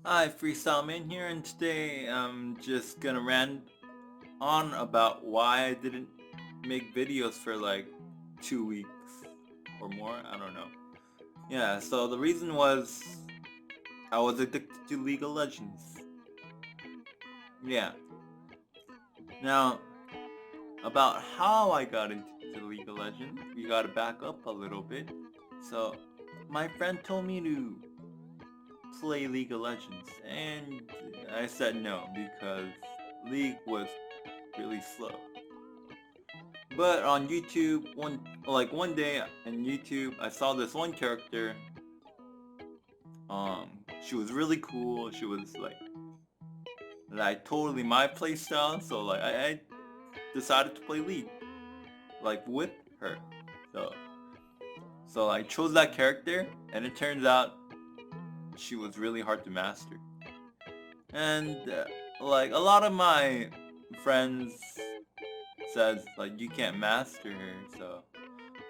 Hi, Freestyle Man here, and today I'm just gonna rant on about why I didn't make videos for like 2 weeks or more. I don't know. Yeah, so the reason was I was addicted to League of Legends. Yeah. Now, about how I got into League of Legends, we gotta back up a little bit. So, my friend told me to play League of Legends, and I said no because League was really slow. But on YouTube, one day on YouTube, I saw this one character. She was really cool. She was like totally my playstyle. So I decided to play League, like with her. So so I chose that character, and it turns out she was really hard to master. And like a lot of my friends says like you can't master her, so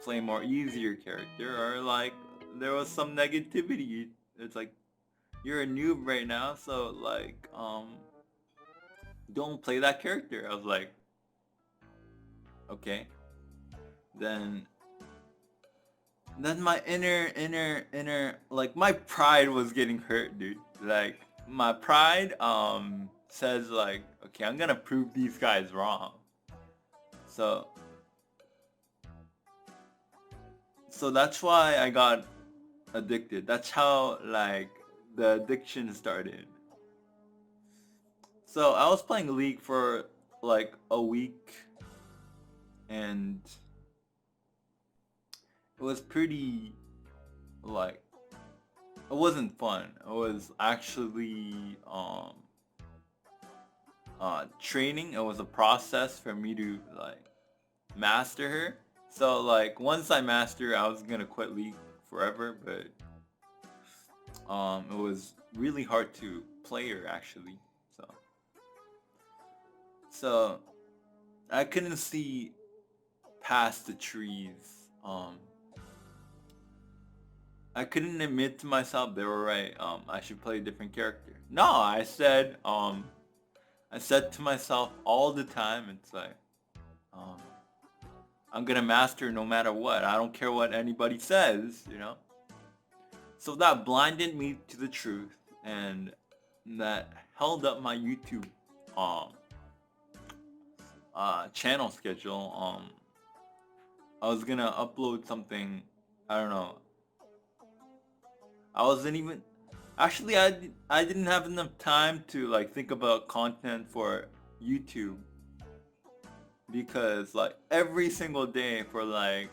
play more easier character, or like there was some negativity. It's like you're a noob right now, so don't play that character. I was like, okay. Then then my inner like my pride was getting hurt, dude. Like my pride says like, okay, I'm gonna prove these guys wrong. So so that's why I got addicted. That's how like the addiction started. So I was playing League for like a week, and it was pretty like it wasn't fun. It was actually training. It was a process for me to like master her. So like once I master her, I was gonna quit League forever, but it was really hard to play her actually. So so I couldn't see past the trees. I couldn't admit to myself they were right. I should play a different character. No, I said to myself all the time, it's like, um, I'm gonna master no matter what. I don't care what anybody says. So that blinded me to the truth, and that held up my YouTube, um, channel schedule. I was gonna upload something. I don't know. I wasn't even actually I didn't have enough time to like think about content for YouTube because like every single day for like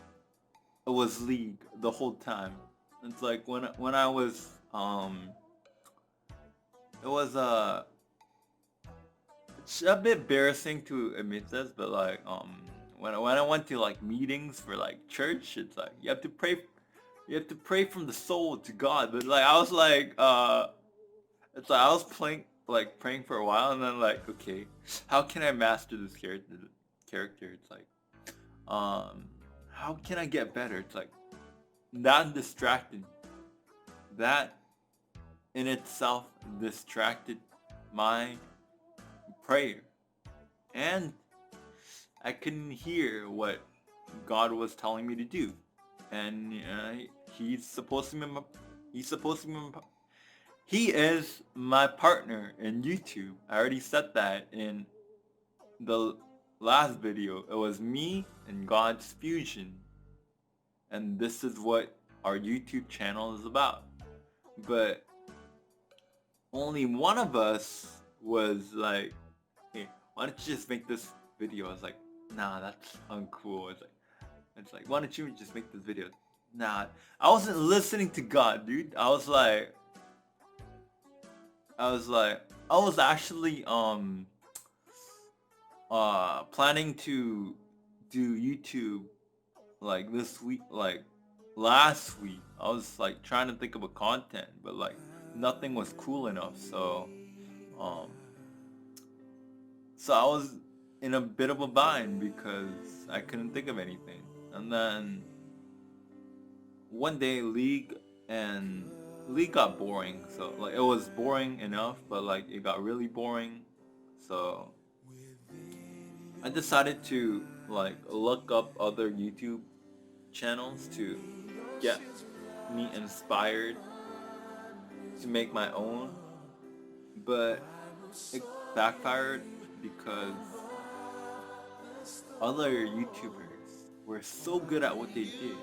it was League the whole time. It's like when I was it was it's a bit embarrassing to admit this, but like when I went to like meetings for like church, it's like you have to pray from the soul to God. But like I was like it's like I was playing like praying for a while, and then like, okay, how can I master this character? It's like, um, how can I get better? It's like that distracted. That in itself distracted my prayer, and I couldn't hear what God was telling me to do. And he's supposed to be he's supposed to be he is my partner in YouTube. I already said that in the last video. It was me and God's fusion. And this is what our YouTube channel is about. But only one of us was like, hey, why don't you just make this video? I was like, nah, that's uncool. It's like, why don't you just make this video? Nah, I wasn't listening to God, dude. I was like, I was actually planning to do YouTube like this week, like last week. I was like trying to think of a content, but like nothing was cool enough. Um, so I was in a bit of a bind because I couldn't think of anything. And then one day, League and League got boring. So like it was boring enough, but like it got really boring. So I decided to like look up other YouTube channels to get me inspired to make my own, but it backfired because other YouTubers were so good at what they did.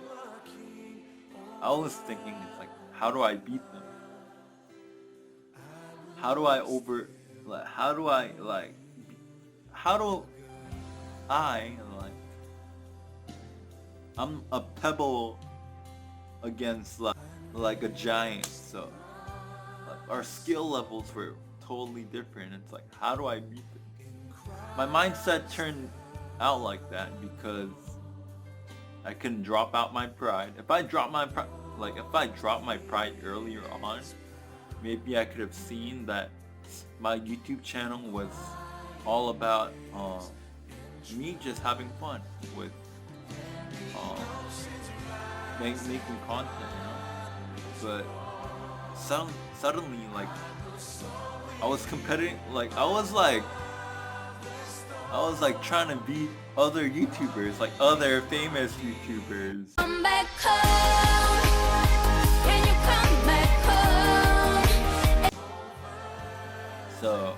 I was thinking, it's like, how do I beat them? How do I over, like, how do I like, how do I like, I'm a pebble against like a giant, so like our skill levels were totally different. It's like, how do I beat them? My mindset turned out like that because I couldn't drop out my pride. If I drop my pride, like if I dropped my pride earlier on, maybe I could have seen that my YouTube channel was all about me just having fun with um, making content, you know. But suddenly, like I was competing, like I was trying to beat other YouTubers, like other famous YouTubers. Come back home. Can you come back home? So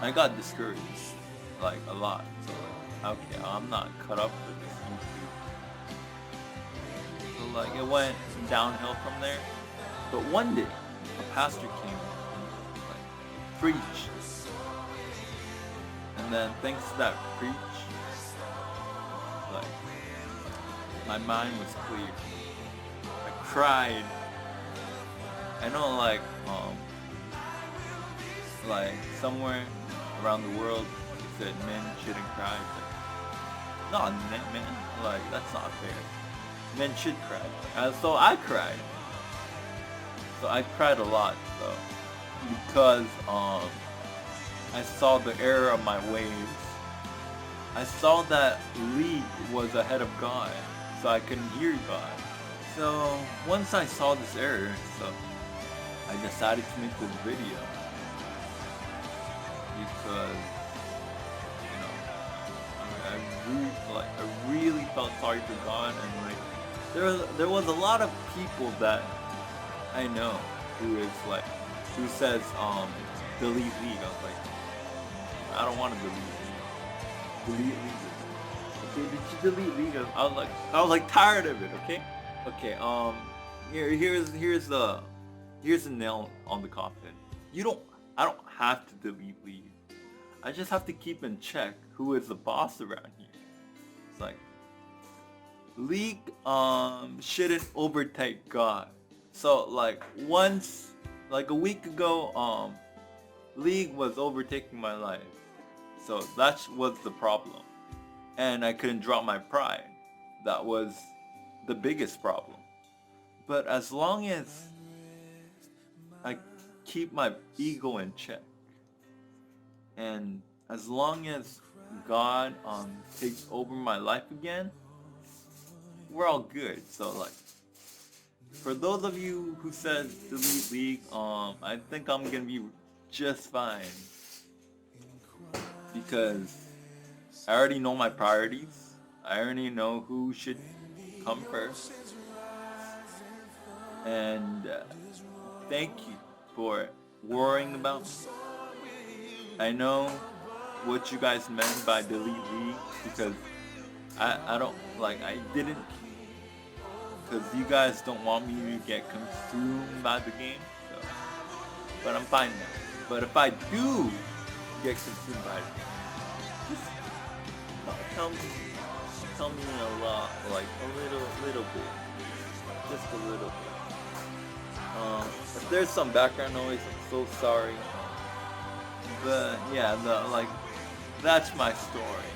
I got discouraged, like a lot. So like, okay, I'm not cut up for this YouTube. So like it went downhill from there. But one day, a pastor came and like preached. And then thanks to that preach, like my mind was clear. I cried. I know like somewhere around the world it said men shouldn't cry. But no, men, like that's not fair. Men should cry. So I cried. So I cried a lot. So because I saw the error of my ways. I saw that League was ahead of God, so I couldn't hear God. So once I saw this error, so I decided to make this video because I really felt sorry for God, and like there was a lot of people that I know who says delete League. I was like, I don't want to delete League. Okay, did you delete League? I was like tired of it. Okay. Here's the nail on the coffin. I don't have to delete League. I just have to keep in check who is the boss around here. It's like League shouldn't overtake God. So like once, like a week ago, League was overtaking my life. So that was the problem. And I couldn't drop my pride. That was the biggest problem. But as long as I keep my ego in check, and as long as God takes over my life again, we're all good. So like, for those of you who said delete League, I think I'm gonna be just fine because I already know my priorities. I already know who should come first. And thank you for worrying about me. I know what you guys meant by delete League because I don't like, I didn't, because you guys don't want me to get consumed by the game. So, but I'm fine now. But if I do get consumed by it, just tell me a lot, like a little bit, just a little bit. If there's some background noise, I'm so sorry. But yeah, that's my story.